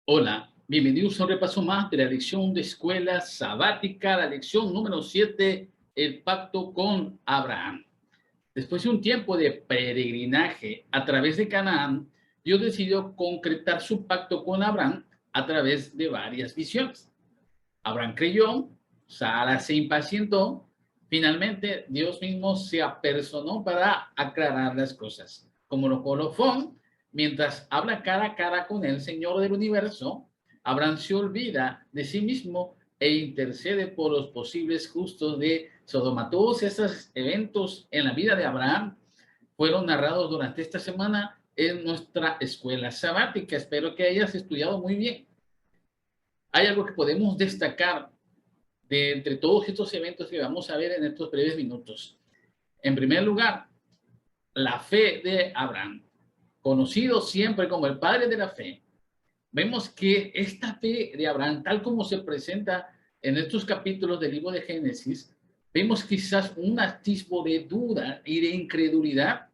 Hola, bienvenidos a un repaso más de la lección de escuela sabática, la lección número 7, el pacto con Abraham. Después de un tiempo de peregrinaje a través de Canaán, Dios decidió concretar su pacto con Abraham a través de varias visiones. Abraham creyó, Sara se impacientó, finalmente Dios mismo se apersonó para aclarar las cosas. Como lo colofón, mientras habla cara a cara con el Señor del universo, Abraham se olvida de sí mismo e intercede por los posibles justos de Sodoma. Todos estos eventos en la vida de Abraham fueron narrados durante esta semana en nuestra escuela sabática. Espero que hayas estudiado muy bien. Hay algo que podemos destacar de entre todos estos eventos que vamos a ver en estos breves minutos. En primer lugar, la fe de Abraham, conocido siempre como el padre de la fe. Vemos que esta fe de Abraham, tal como se presenta en estos capítulos del libro de Génesis, vemos quizás un atisbo de duda y de incredulidad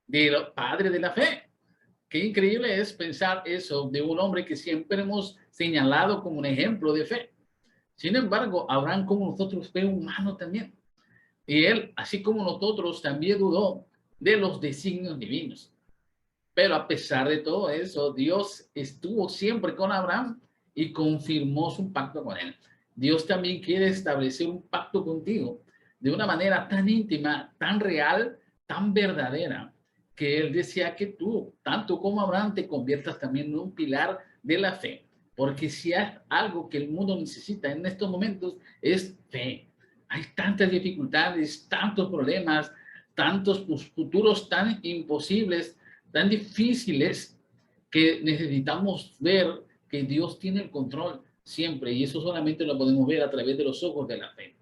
del padre de la fe. Qué increíble es pensar eso de un hombre que siempre hemos señalado como un ejemplo de fe. Sin embargo, Abraham, como nosotros, fue humano también. Y él, así como nosotros, también dudó de los designios divinos. Pero a pesar de todo eso, Dios estuvo siempre con Abraham y confirmó su pacto con él. Dios también quiere establecer un pacto contigo de una manera tan íntima, tan real, tan verdadera, que él desea que tú, tanto como Abraham, te conviertas también en un pilar de la fe. Porque si hay algo que el mundo necesita en estos momentos es fe. Hay tantas dificultades, tantos problemas, tantos futuros tan imposibles, tan difíciles, que necesitamos ver que Dios tiene el control siempre, y eso solamente lo podemos ver a través de los ojos de la fe.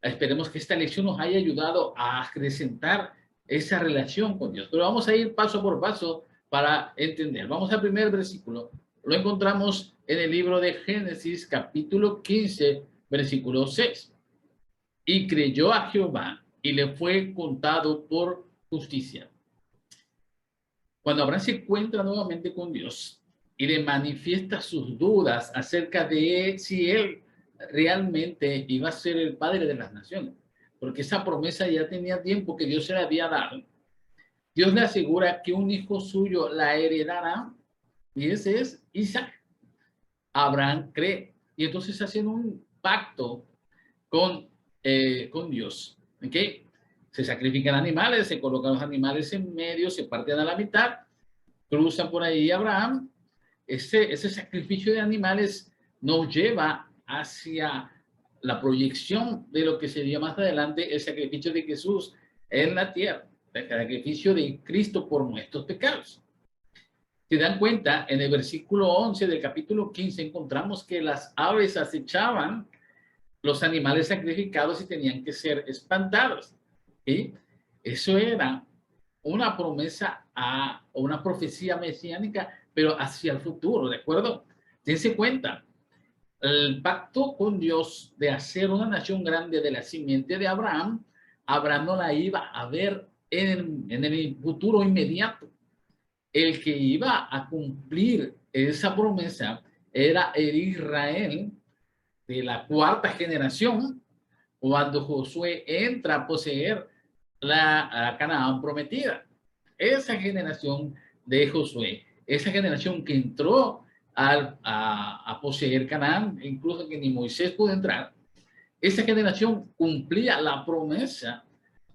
Esperemos que esta lección nos haya ayudado a acrecentar esa relación con Dios, pero vamos a ir paso por paso para entender. Vamos al primer versículo. Lo encontramos en el libro de Génesis, capítulo 15, versículo 6. Y creyó a Jehová y le fue contado por justicia. Cuando Abraham se encuentra nuevamente con Dios y le manifiesta sus dudas acerca de si él realmente iba a ser el padre de las naciones, porque esa promesa ya tenía tiempo que Dios se la había dado. Dios le asegura que un hijo suyo la heredará, y ese es Isaac. Abraham cree, y entonces hacen un pacto con Dios. ¿Ok? Se sacrifican animales, se colocan los animales en medio, se parten a la mitad, cruzan por ahí Abraham. Ese sacrificio de animales nos lleva hacia la proyección de lo que sería más adelante el sacrificio de Jesús en la tierra, el sacrificio de Cristo por nuestros pecados. Si dan cuenta, en el versículo 11 del capítulo 15 encontramos que las aves acechaban los animales sacrificados y tenían que ser espantados. ¿Sí? Eso era una promesa o una profecía mesiánica, pero hacia el futuro, ¿de acuerdo? Dense cuenta, el pacto con Dios de hacer una nación grande de la simiente de Abraham, Abraham no la iba a ver en el futuro inmediato. El que iba a cumplir esa promesa era el Israel de la cuarta generación, cuando Josué entra a poseer la Canaán prometida. Esa generación de Josué, esa generación que entró a poseer Canaán, incluso que ni Moisés pudo entrar, esa generación cumplía la promesa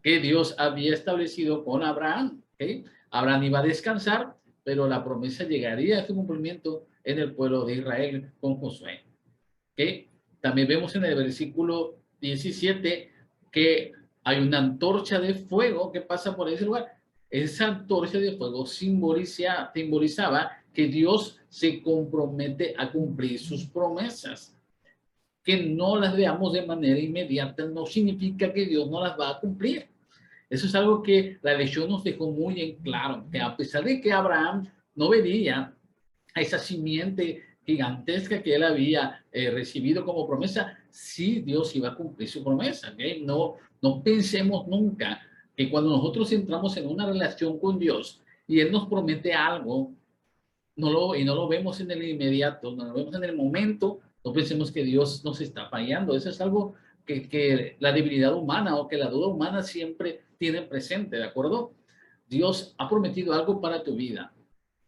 que Dios había establecido con Abraham. ¿Okay? Abraham iba a descansar, pero la promesa llegaría a su cumplimiento en el pueblo de Israel con Josué. ¿Okay? También vemos en el versículo 17 que hay una antorcha de fuego que pasa por ese lugar. Esa antorcha de fuego simbolizaba que Dios se compromete a cumplir sus promesas. que no las veamos de manera inmediata no significa que Dios no las va a cumplir. Eso es algo que la lección nos dejó muy en claro, que a pesar de que Abraham no veía a esa simiente gigantesca que él había recibido como promesa, sí Dios iba a cumplir su promesa. ¿Okay? No pensemos nunca que cuando nosotros entramos en una relación con Dios y Él nos promete algo, y no lo vemos en el inmediato, no lo vemos en el momento, no pensemos que Dios nos está fallando. Eso es algo que la debilidad humana o que la duda humana siempre tiene presente, ¿de acuerdo? Dios ha prometido algo para tu vida.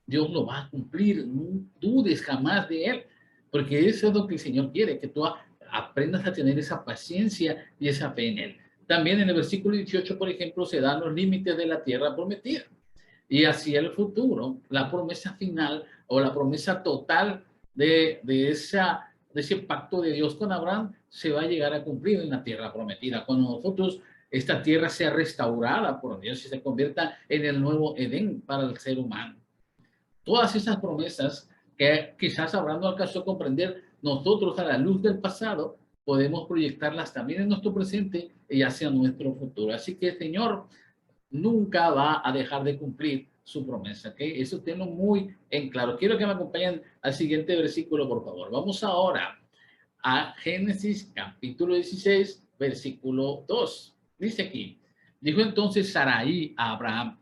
Dios lo va a cumplir, no dudes jamás de Él, porque eso es lo que el Señor quiere, que tú aprendas a tener esa paciencia y esa fe en Él. También en el versículo 18, por ejemplo, se dan los límites de la tierra prometida. Y hacia el futuro, la promesa final o la promesa total de ese pacto de Dios con Abraham se va a llegar a cumplir en la tierra prometida. Cuando nosotros, esta tierra sea restaurada por Dios y se convierta en el nuevo Edén para el ser humano. Todas esas promesas que quizás Abraham no alcanzó a comprender, nosotros a la luz del pasado podemos proyectarlas también en nuestro presente y hacia nuestro futuro. Así que el Señor nunca va a dejar de cumplir su promesa. ¿Okay? Eso tenlo muy en claro. Quiero que me acompañen al siguiente versículo, por favor. Vamos ahora a Génesis capítulo 16, versículo 2. Dice aquí, dijo entonces Sarai a Abraham,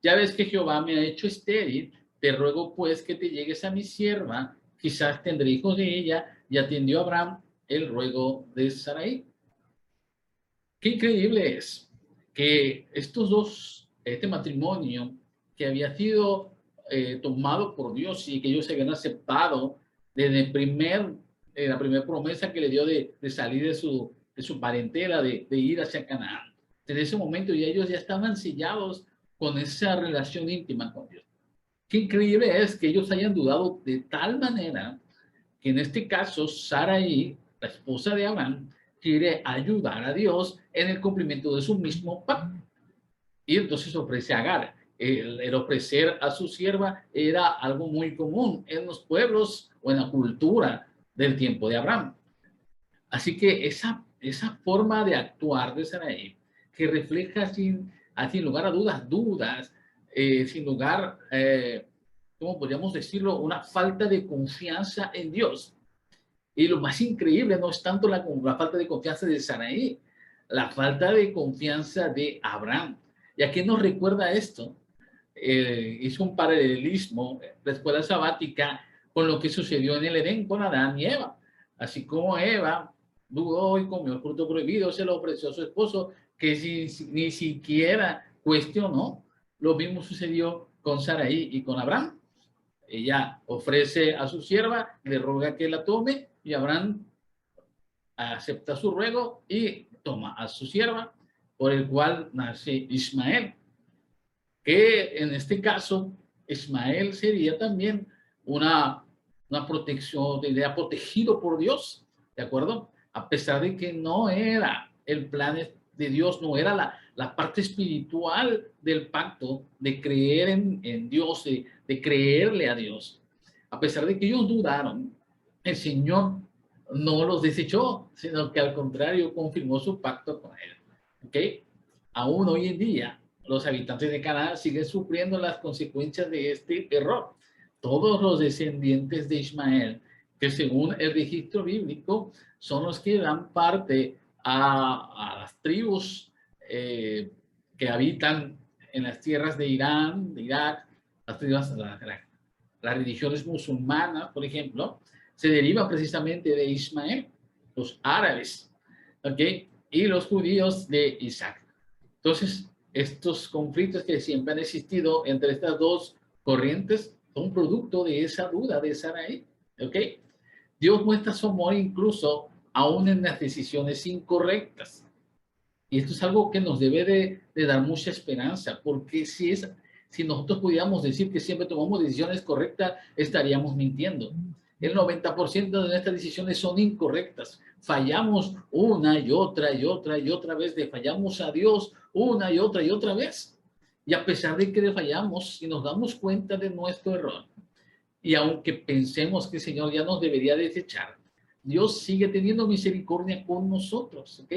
ya ves que Jehová me ha hecho estéril, te ruego pues que te llegues a mi sierva, quizás tendré hijos de ella. Y atendió Abraham el ruego de Sarai. Qué increíble es que estos dos, este matrimonio que había sido tomado por Dios y que ellos se habían aceptado desde la primera promesa que le dio de salir de su parentela, de ir hacia Canaán. Desde ese momento ya ellos ya estaban sellados con esa relación íntima con Dios. Qué increíble es que ellos hayan dudado de tal manera que en este caso Sarai, la esposa de Abraham, quiere ayudar a Dios en el cumplimiento de su mismo pacto. Y entonces ofrece a Agar. El ofrecer a su sierva era algo muy común en los pueblos o en la cultura del tiempo de Abraham. Así que esa forma de actuar de Sarai, que refleja sin lugar a dudas, sin lugar, ¿cómo podríamos decirlo? Una falta de confianza en Dios. Y lo más increíble no es tanto la falta de confianza de Sarai, la falta de confianza de Abraham. ¿Y a qué nos recuerda esto? Hizo un paralelismo, la escuela sabática, con lo que sucedió en el Edén con Adán y Eva. Así como Eva dudó y comió el fruto prohibido, se lo ofreció a su esposo, que ni siquiera cuestionó. Lo mismo sucedió con Sarai y con Abraham. Ella ofrece a su sierva, le ruega que la tome y Abraham acepta su ruego y toma a su sierva, por el cual nace Ismael, que en este caso Ismael sería también una protección, idea protegido por Dios, ¿de acuerdo? A pesar de que no era el plan de Dios, no era la parte espiritual del pacto de creer en Dios, de creerle a Dios. A pesar de que ellos dudaron, el Señor no los desechó, sino que al contrario confirmó su pacto con él. ¿Ok? Aún hoy en día, los habitantes de Canaán siguen sufriendo las consecuencias de este error. Todos los descendientes de Ismael, que según el registro bíblico, son los que dan parte a las tribus que habitan en las tierras de Irán, de Irak, las religiones musulmanas, por ejemplo, se deriva precisamente de Ismael, los árabes, ¿ok? Y los judíos de Isaac. Entonces, estos conflictos que siempre han existido entre estas dos corrientes son producto de esa duda de Sarai, ¿ok? Dios muestra su amor incluso aún en las decisiones incorrectas. Y esto es algo que nos debe de dar mucha esperanza, porque si nosotros pudiéramos decir que siempre tomamos decisiones correctas, estaríamos mintiendo. El 90% de nuestras decisiones son incorrectas. Fallamos una y otra y otra y otra vez, fallamos a Dios una y otra vez. Y a pesar de que le fallamos y nos damos cuenta de nuestro error, y aunque pensemos que el Señor ya nos debería desechar, Dios sigue teniendo misericordia con nosotros, ¿ok?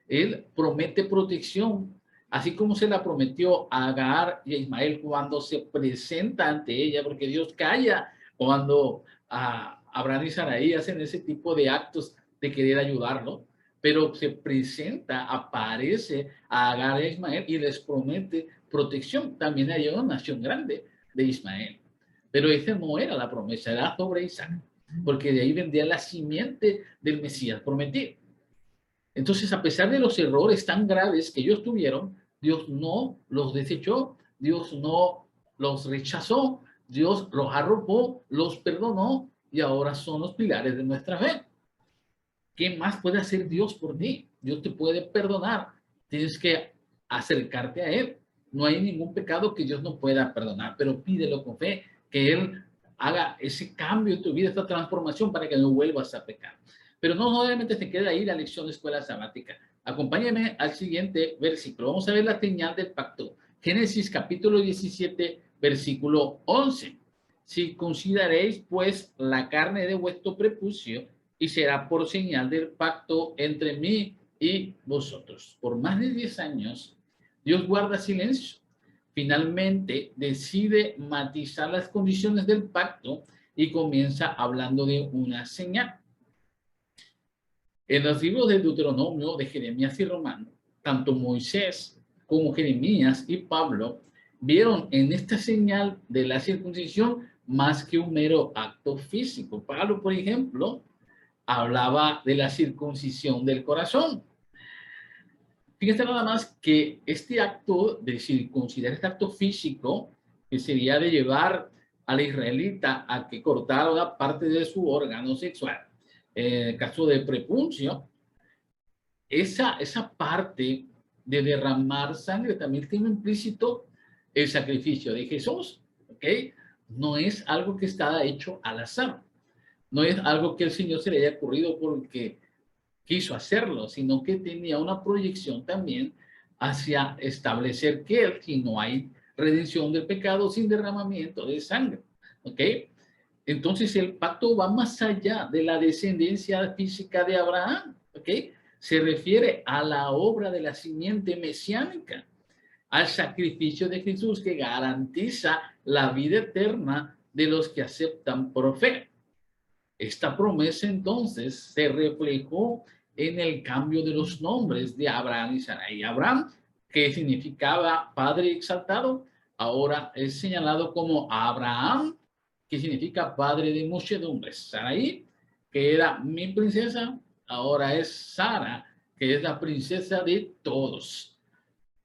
Él promete protección, así como se la prometió a Agar y a Ismael cuando se presenta ante ella, porque Dios calla cuando Abraham y Sarai hacen ese tipo de actos de querer ayudarlo, pero se presenta, aparece a Agar y a Ismael y les promete protección. También hay una nación grande de Ismael, pero esa no era la promesa, era sobre Isaac, porque de ahí vendría la simiente del Mesías prometido. Entonces, a pesar de los errores tan graves que ellos tuvieron, Dios no los desechó, Dios no los rechazó, Dios los arropó, los perdonó y ahora son los pilares de nuestra fe. ¿Qué más puede hacer Dios por ti? Dios te puede perdonar. Tienes que acercarte a Él. No hay ningún pecado que Dios no pueda perdonar, pero pídelo con fe, que Él haga ese cambio en tu vida, esta transformación para que no vuelvas a pecar. Pero no solamente se queda ahí la lección de escuela sabática. Acompáñame al siguiente versículo. Vamos a ver la señal del pacto. Génesis capítulo 17, versículo 11. Si consideraréis pues la carne de vuestro prepucio y será por señal del pacto entre mí y vosotros. Por más de 10 años, Dios guarda silencio. Finalmente decide matizar las condiciones del pacto y comienza hablando de una señal. En los libros de Deuteronomio, de Jeremías y Romano, tanto Moisés como Jeremías y Pablo vieron en esta señal de la circuncisión más que un mero acto físico. Pablo, por ejemplo, hablaba de la circuncisión del corazón. Fíjate nada más que este acto de circuncidar, este acto físico, que sería de llevar a la israelita a que cortara una parte de su órgano sexual, en el caso de prepuncio, esa parte de derramar sangre también tiene implícito el sacrificio de Jesús, ¿ok? No es algo que está hecho al azar. No es algo que el Señor se le haya ocurrido porque quiso hacerlo, sino que tenía una proyección también hacia establecer que si no hay redención del pecado sin derramamiento de sangre, ¿ok? Entonces el pacto va más allá de la descendencia física de Abraham, ¿ok? Se refiere a la obra de la simiente mesiánica, al sacrificio de Jesús que garantiza la vida eterna de los que aceptan por fe. Esta promesa entonces se reflejó en el cambio de los nombres de Abraham y Sarai. Abraham, que significaba padre exaltado, ahora es señalado como Abraham, que significa padre de muchedumbres. Sarai, que era mi princesa, ahora es Sara, que es la princesa de todos.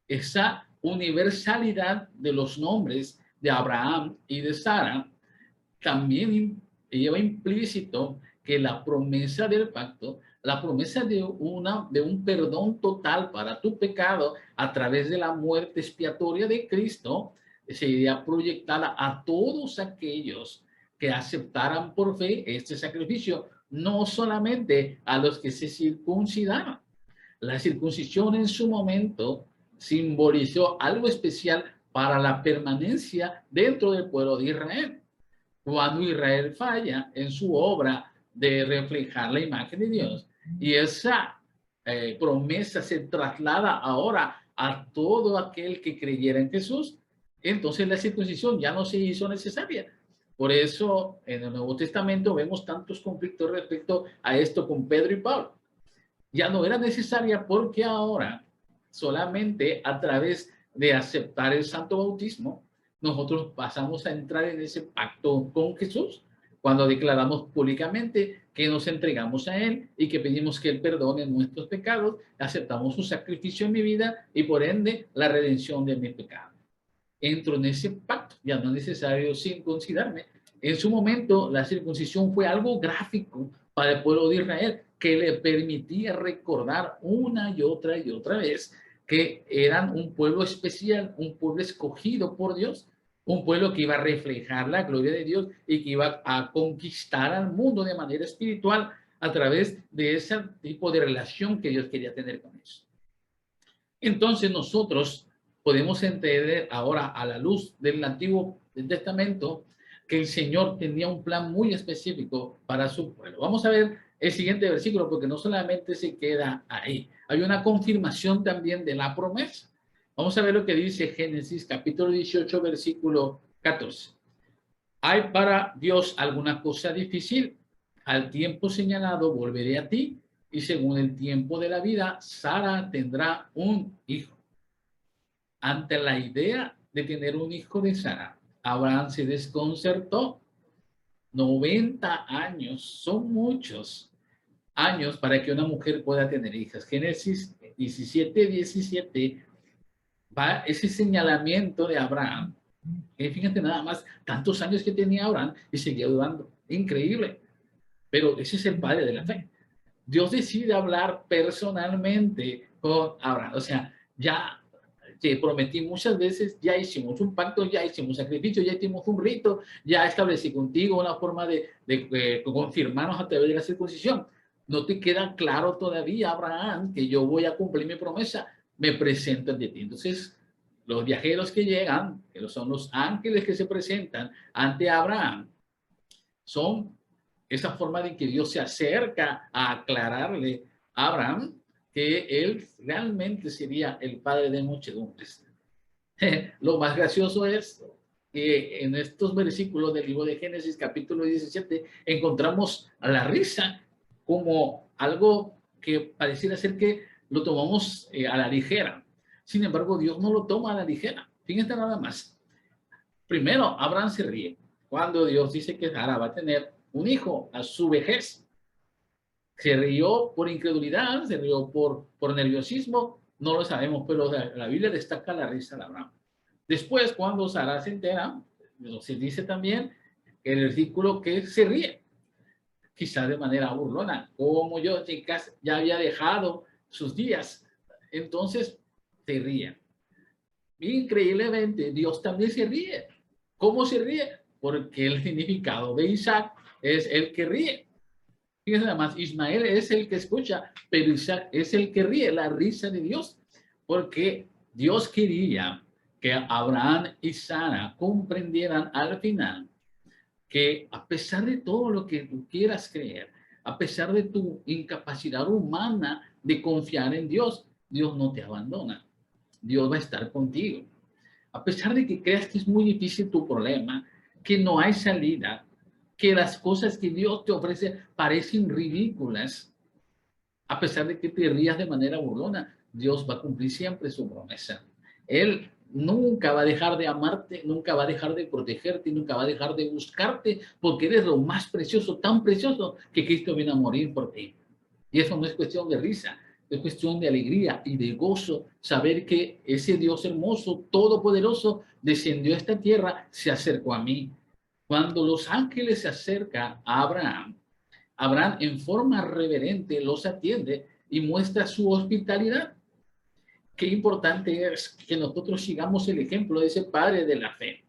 Esa universalidad de los nombres de Abraham y de Sara también lleva implícito que la promesa del pacto, la promesa de un perdón total para tu pecado a través de la muerte expiatoria de Cristo, sería proyectada a todos aquellos que aceptaran por fe este sacrificio, no solamente a los que se circuncidaron. La circuncisión en su momento simbolizó algo especial para la permanencia dentro del pueblo de Israel. Cuando Israel falla en su obra de reflejar la imagen de Dios y esa promesa se traslada ahora a todo aquel que creyera en Jesús, entonces la circuncisión ya no se hizo necesaria. Por eso en el Nuevo Testamento vemos tantos conflictos respecto a esto con Pedro y Pablo. Ya no era necesaria porque ahora solamente a través de aceptar el santo bautismo nosotros pasamos a entrar en ese pacto con Jesús cuando declaramos públicamente que nos entregamos a Él y que pedimos que Él perdone nuestros pecados, aceptamos su sacrificio en mi vida y por ende la redención de mi pecado. Entro en ese pacto, ya no es necesario circuncidarme. En su momento la circuncisión fue algo gráfico para el pueblo de Israel que le permitía recordar una y otra vez que eran un pueblo especial, un pueblo escogido por Dios, un pueblo que iba a reflejar la gloria de Dios y que iba a conquistar al mundo de manera espiritual a través de ese tipo de relación que Dios quería tener con ellos. Entonces nosotros podemos entender ahora a la luz del Antiguo Testamento que el Señor tenía un plan muy específico para su pueblo. Vamos a ver el siguiente versículo, porque no solamente se queda ahí. Hay una confirmación también de la promesa. Vamos a ver lo que dice Génesis capítulo 18, versículo 14. ¿Hay para Dios alguna cosa difícil? Al tiempo señalado volveré a ti, y según el tiempo de la vida, Sara tendrá un hijo. Ante la idea de tener un hijo de Sara, Abraham se desconcertó. 90 años son muchos años para que una mujer pueda tener hijas. Génesis 17:17 va ese señalamiento de Abraham. Fíjate nada más, tantos años que tenía Abraham y seguía dudando. Increíble. Pero ese es el padre de la fe. Dios decide hablar personalmente con Abraham. O sea, ya te prometí muchas veces, ya hicimos un pacto, ya hicimos un sacrificio, ya hicimos un rito, ya establecí contigo una forma de confirmarnos a través de la circuncisión. ¿No te queda claro todavía, Abraham, que yo voy a cumplir mi promesa? Me presento ante ti. Entonces, los viajeros que llegan, que son los ángeles que se presentan ante Abraham, son esa forma de que Dios se acerca a aclararle a Abraham que él realmente sería el padre de muchedumbres. Lo más gracioso es que en estos versículos del libro de Génesis, capítulo 17, encontramos a la risa como algo que pareciera ser que lo tomamos a la ligera. Sin embargo, Dios no lo toma a la ligera. Fíjense nada más. Primero, Abraham se ríe cuando Dios dice que Sara va a tener un hijo a su vejez. Se rió por incredulidad, se rió por nerviosismo, no lo sabemos, pero la Biblia destaca la risa de Abraham. Después, cuando Sara se entera, se dice también en el versículo que se ríe, quizás de manera burlona, como yo, chicas, ya había dejado sus días, entonces se ríe. Increíblemente, Dios también se ríe. ¿Cómo se ríe? Porque el significado de Isaac es el que ríe. Fíjense nada más, Ismael es el que escucha, pero Isaac es el que ríe, la risa de Dios, porque Dios quería que Abraham y Sara comprendieran al final que a pesar de todo lo que tú quieras creer, a pesar de tu incapacidad humana de confiar en Dios, Dios no te abandona. Dios va a estar contigo. A pesar de que creas que es muy difícil tu problema, que no hay salida, que las cosas que Dios te ofrece parecen ridículas, a pesar de que te rías de manera burlona, Dios va a cumplir siempre su promesa. Él nunca va a dejar de amarte, nunca va a dejar de protegerte, nunca va a dejar de buscarte, porque eres lo más precioso, tan precioso, que Cristo viene a morir por ti. Y eso no es cuestión de risa, es cuestión de alegría y de gozo, saber que ese Dios hermoso, todopoderoso, descendió a esta tierra, se acercó a mí. Cuando los ángeles se acercan a Abraham, Abraham en forma reverente los atiende y muestra su hospitalidad. Qué importante es que nosotros sigamos el ejemplo de ese padre de la fe.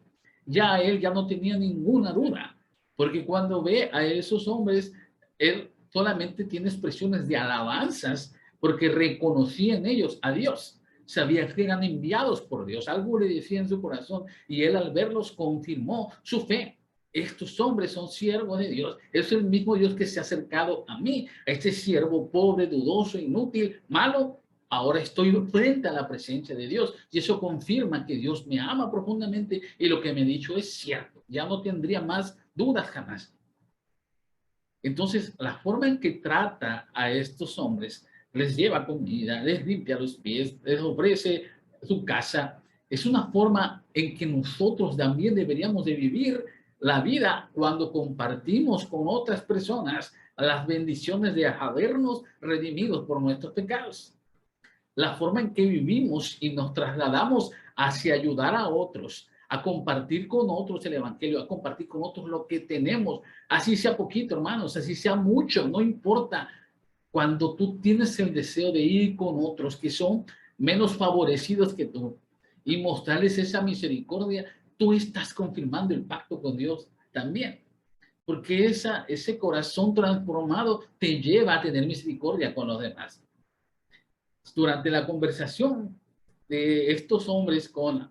Ya él ya no tenía ninguna duda, porque cuando ve a esos hombres, él solamente tiene expresiones de alabanzas, porque reconocía en ellos a Dios. Sabía que eran enviados por Dios. Algo le decía en su corazón y él al verlos confirmó su fe. Estos hombres son siervos de Dios. Es el mismo Dios que se ha acercado a mí, a este siervo pobre, dudoso, inútil, malo. Ahora estoy frente a la presencia de Dios y eso confirma que Dios me ama profundamente y lo que me ha dicho es cierto. Ya no tendría más dudas jamás. Entonces, la forma en que trata a estos hombres, les lleva comida, les limpia los pies, les ofrece su casa, es una forma en que nosotros también deberíamos de vivir la vida cuando compartimos con otras personas las bendiciones de habernos redimidos por nuestros pecados. La forma en que vivimos y nos trasladamos hacia ayudar a otros, a compartir con otros el evangelio, a compartir con otros lo que tenemos, así sea poquito, hermanos, así sea mucho, no importa. Cuando tú tienes el deseo de ir con otros que son menos favorecidos que tú y mostrarles esa misericordia, tú estás confirmando el pacto con Dios también. Porque ese corazón transformado te lleva a tener misericordia con los demás. Durante la conversación de estos hombres con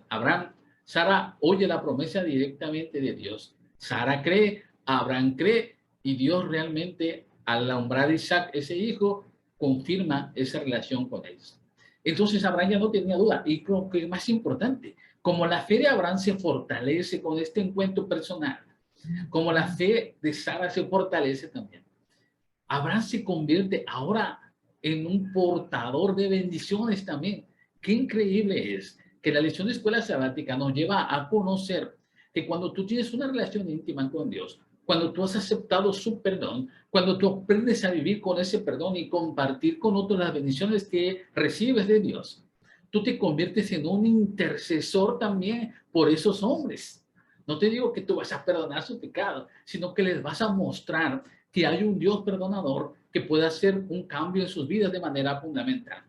Abraham, Sara oye la promesa directamente de Dios. Sara cree, Abraham cree Y Dios realmente, al nombrar a Isaac, ese hijo, confirma esa relación con ellos. Entonces Abraham ya no tenía duda. Y lo que es más importante, como la fe de Abraham se fortalece con este encuentro personal, como la fe de Sara se fortalece también, Abraham se convierte ahora en un portador de bendiciones también. Qué increíble es que la lección de escuela sabática nos lleva a conocer que cuando tú tienes una relación íntima con Dios, cuando tú has aceptado su perdón, cuando tú aprendes a vivir con ese perdón y compartir con otros las bendiciones que recibes de Dios, tú te conviertes en un intercesor también por esos hombres. No te digo que tú vas a perdonar su pecado, sino que les vas a mostrar que hay un Dios perdonador que puede hacer un cambio en sus vidas de manera fundamental.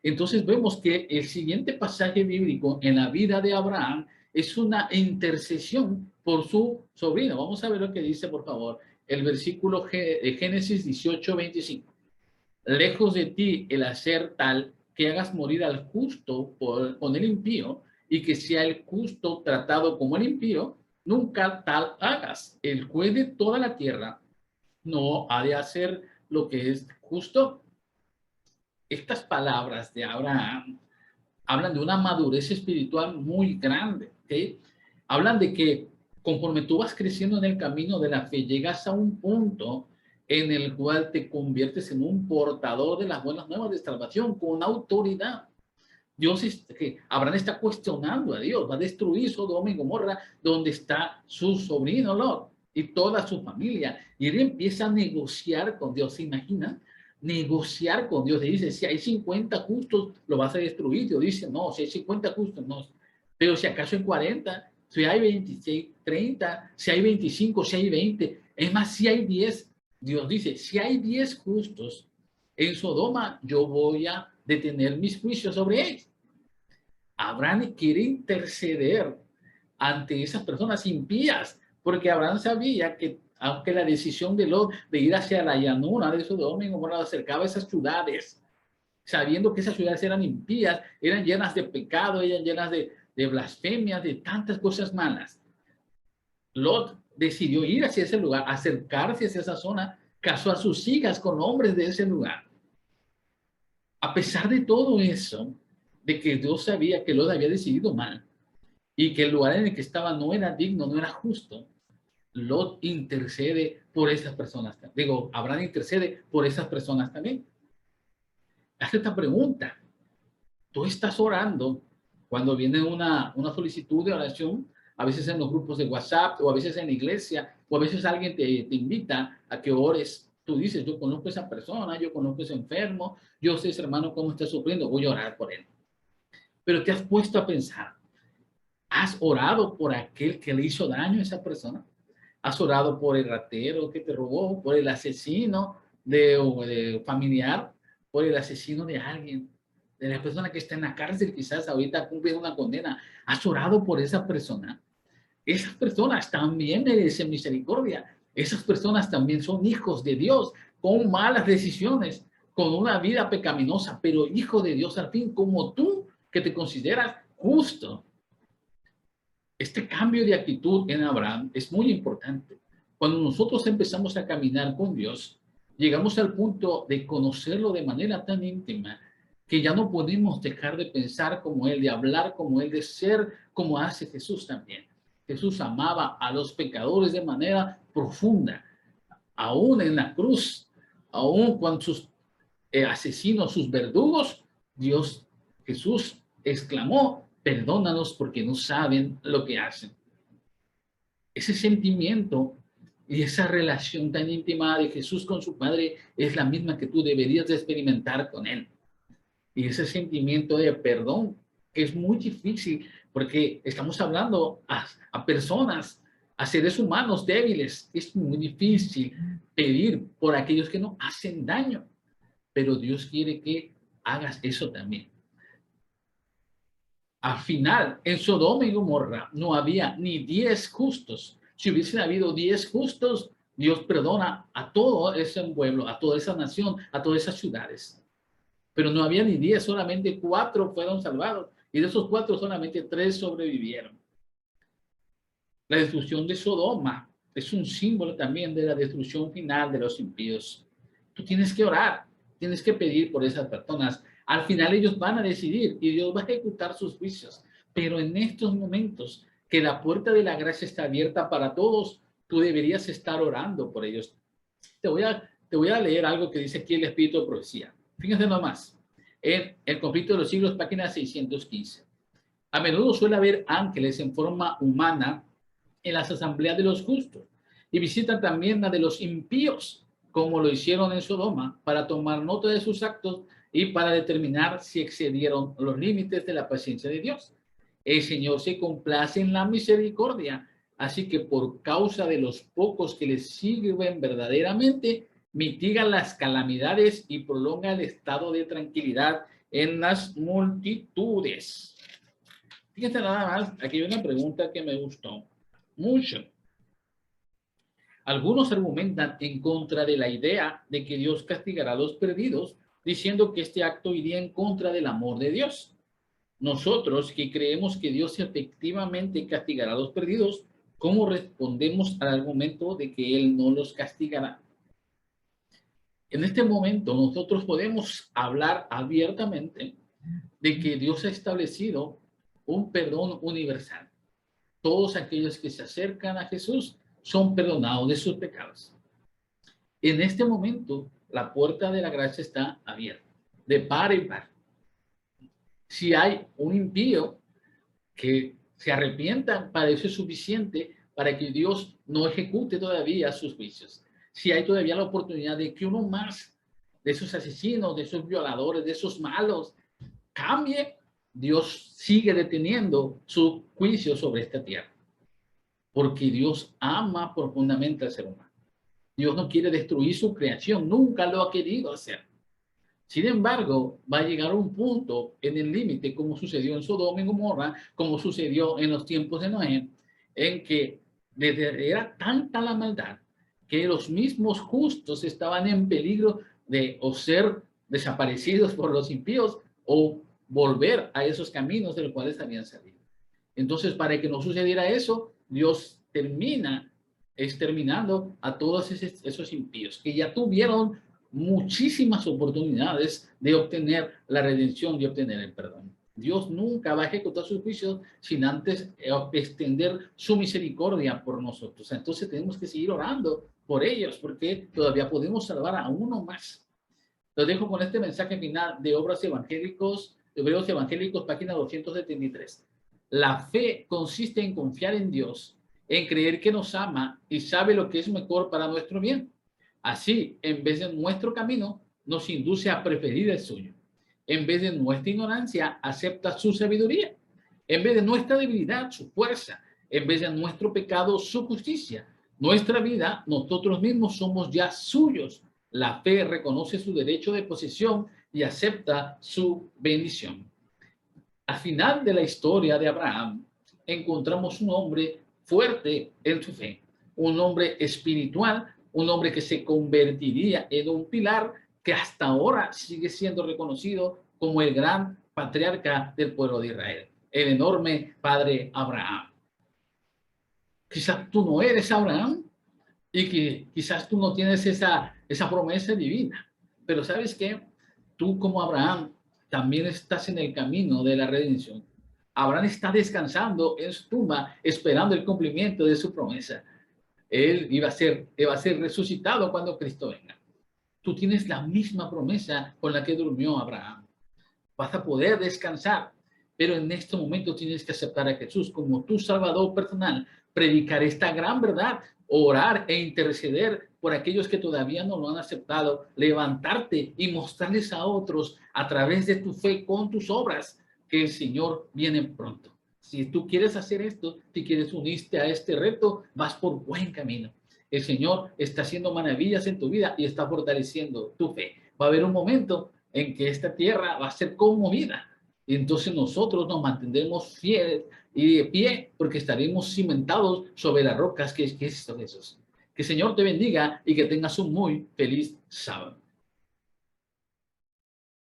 Entonces vemos que el siguiente pasaje bíblico en la vida de Abraham es una intercesión por su sobrino. Vamos a ver lo que dice, por favor, el versículo de Génesis 18:25. Lejos de ti el hacer tal que hagas morir al justo con el impío, y que sea el justo tratado como el impío, nunca tal hagas. El juez de toda la tierra no ha de hacer lo que es justo. Estas palabras de Abraham hablan de una madurez espiritual muy grande, ¿okay? Hablan de que conforme tú vas creciendo en el camino de la fe, llegas a un punto en el cual te conviertes en un portador de las buenas nuevas de salvación con autoridad. Abraham está cuestionando a Dios, va a destruir Sodoma y Gomorra, donde está su sobrino Lot y toda su familia. Y él empieza a negociar con Dios, ¿se imaginan? Negociar con Dios. Le dice, si hay 50 justos, lo vas a destruir. Dios dice, no, si hay 50 justos, no. Pero si acaso hay 40, si hay 26, 30, si hay 25, si hay 20, es más, si hay 10, Dios dice, si hay 10 justos en Sodoma, yo voy a detener mis juicios sobre ellos. Abraham quiere interceder ante esas personas impías, porque Abraham sabía que aunque la decisión de Lot de ir hacia la llanura de Sodoma y Gomorra acercaba a esas ciudades, sabiendo que esas ciudades eran impías, eran llenas de pecado, eran llenas de blasfemias, de tantas cosas malas. Lot decidió ir hacia ese lugar, acercarse hacia esa zona, casó a sus hijas con hombres de ese lugar. A pesar de todo eso, de que Dios sabía que Lot había decidido mal y que el lugar en el que estaba no era digno, no era justo, Lot intercede por esas personas. Digo, Abraham intercede por esas personas también. Hace esta pregunta. Tú estás orando cuando viene una solicitud de oración, a veces en los grupos de WhatsApp, o a veces en la iglesia, o a veces alguien te invita a que ores. Tú dices, yo conozco a esa persona, yo conozco a ese enfermo, yo sé ese hermano cómo está sufriendo, voy a orar por él. Pero te has puesto a pensar, ¿has orado por aquel que le hizo daño a esa persona? ¿Has orado por el ratero que te robó, por el asesino de familiar, por el asesino de alguien, de la persona que está en la cárcel, quizás ahorita cumple una condena? ¿Has orado por esa persona? Esas personas también merecen misericordia. Esas personas también son hijos de Dios, con malas decisiones, con una vida pecaminosa, pero hijo de Dios al fin, como tú, que te consideras justo. Este cambio de actitud en Abraham es muy importante. Cuando nosotros empezamos a caminar con Dios, llegamos al punto de conocerlo de manera tan íntima que ya no podemos dejar de pensar como Él, de hablar como Él, de ser como hace Jesús también. Jesús amaba a los pecadores de manera profunda, aún en la cruz, aún cuando sus asesinos, sus verdugos, Dios, Jesús exclamó, perdónanos porque no saben lo que hacen. Ese sentimiento y esa relación tan íntima de Jesús con su Padre es la misma que tú deberías de experimentar con Él. Y ese sentimiento de perdón, que es muy difícil, porque estamos hablando a personas, a seres humanos débiles. Es muy difícil pedir por aquellos que no hacen daño, pero Dios quiere que hagas eso también. Al final, en Sodoma y Gomorra no había ni 10 justos. Si hubiesen habido 10 justos, Dios perdona a todo ese pueblo, a toda esa nación, a todas esas ciudades. Pero no había ni 10, solamente 4 fueron salvados. Y de esos 4, solamente 3 sobrevivieron. La destrucción de Sodoma es un símbolo también de la destrucción final de los impíos. Tú tienes que orar, tienes que pedir por esas personas. Al final ellos van a decidir y Dios va a ejecutar sus juicios. Pero en estos momentos que la puerta de la gracia está abierta para todos, tú deberías estar orando por ellos. Te voy a leer algo que dice aquí el Espíritu de Profecía. Fíjense nomás. En El Conflicto de los Siglos, página 615. A menudo suele haber ángeles en forma humana en las asambleas de los justos y visitan también la de los impíos, como lo hicieron en Sodoma, para tomar nota de sus actos y para determinar si excedieron los límites de la paciencia de Dios. El Señor se complace en la misericordia, así que por causa de los pocos que le sirven verdaderamente, mitiga las calamidades y prolonga el estado de tranquilidad en las multitudes. Fíjense nada más, aquí hay una pregunta que me gustó mucho. Algunos argumentan en contra de la idea de que Dios castigará a los perdidos, diciendo que este acto iría en contra del amor de Dios. Nosotros que creemos que Dios efectivamente castigará a los perdidos, ¿cómo respondemos al argumento de que Él no los castigará? En este momento nosotros podemos hablar abiertamente de que Dios ha establecido un perdón universal. Todos aquellos que se acercan a Jesús son perdonados de sus pecados. En este momento, la puerta de la gracia está abierta, de par en par. Si hay un impío que se arrepienta, para eso es suficiente para que Dios no ejecute todavía sus juicios. Si hay todavía la oportunidad de que uno más de esos asesinos, de esos violadores, de esos malos, cambie, Dios sigue deteniendo su juicio sobre esta tierra. Porque Dios ama profundamente al ser humano. Dios no quiere destruir su creación, nunca lo ha querido hacer. Sin embargo, va a llegar un punto en el límite, como sucedió en Sodoma y Gomorra, como sucedió en los tiempos de Noé, en que era tanta la maldad que los mismos justos estaban en peligro de o ser desaparecidos por los impíos o volver a esos caminos de los cuales habían salido. Entonces, para que no sucediera eso, Dios termina exterminando a todos esos impíos que ya tuvieron muchísimas oportunidades de obtener la redención y obtener el perdón. Dios nunca va a ejecutar sus juicios sin antes extender su misericordia por nosotros. Entonces tenemos que seguir orando por ellos porque todavía podemos salvar a uno más. Los dejo con este mensaje final de Obras Evangélicos, Hebreos Evangélicos, página 273. La fe consiste en confiar en Dios, en creer que nos ama y sabe lo que es mejor para nuestro bien. Así, en vez de nuestro camino, nos induce a preferir el suyo. En vez de nuestra ignorancia, acepta su sabiduría. En vez de nuestra debilidad, su fuerza. En vez de nuestro pecado, su justicia. Nuestra vida, nosotros mismos somos ya suyos. La fe reconoce su derecho de posesión y acepta su bendición. Al final de la historia de Abraham, encontramos un hombre fuerte en su fe, un hombre espiritual, un hombre que se convertiría en un pilar que hasta ahora sigue siendo reconocido como el gran patriarca del pueblo de Israel, el enorme padre Abraham. Quizás tú no eres Abraham y que quizás tú no tienes esa promesa divina, pero ¿sabes qué? Tú como Abraham también estás en el camino de la redención. Abraham está descansando en su tumba, esperando el cumplimiento de su promesa. Él iba a ser resucitado cuando Cristo venga. Tú tienes la misma promesa con la que durmió Abraham. Vas a poder descansar, pero en este momento tienes que aceptar a Jesús como tu Salvador personal, predicar esta gran verdad, orar e interceder por aquellos que todavía no lo han aceptado, levantarte y mostrarles a otros a través de tu fe con tus obras que el Señor viene pronto. Si tú quieres hacer esto, si quieres unirte a este reto, vas por buen camino. El Señor está haciendo maravillas en tu vida y está fortaleciendo tu fe. Va a haber un momento en que esta tierra va a ser conmovida. Y entonces nosotros nos mantendremos fieles y de pie porque estaremos cimentados sobre las rocas que es Cristo Jesús. Que el Señor te bendiga y que tengas un muy feliz sábado.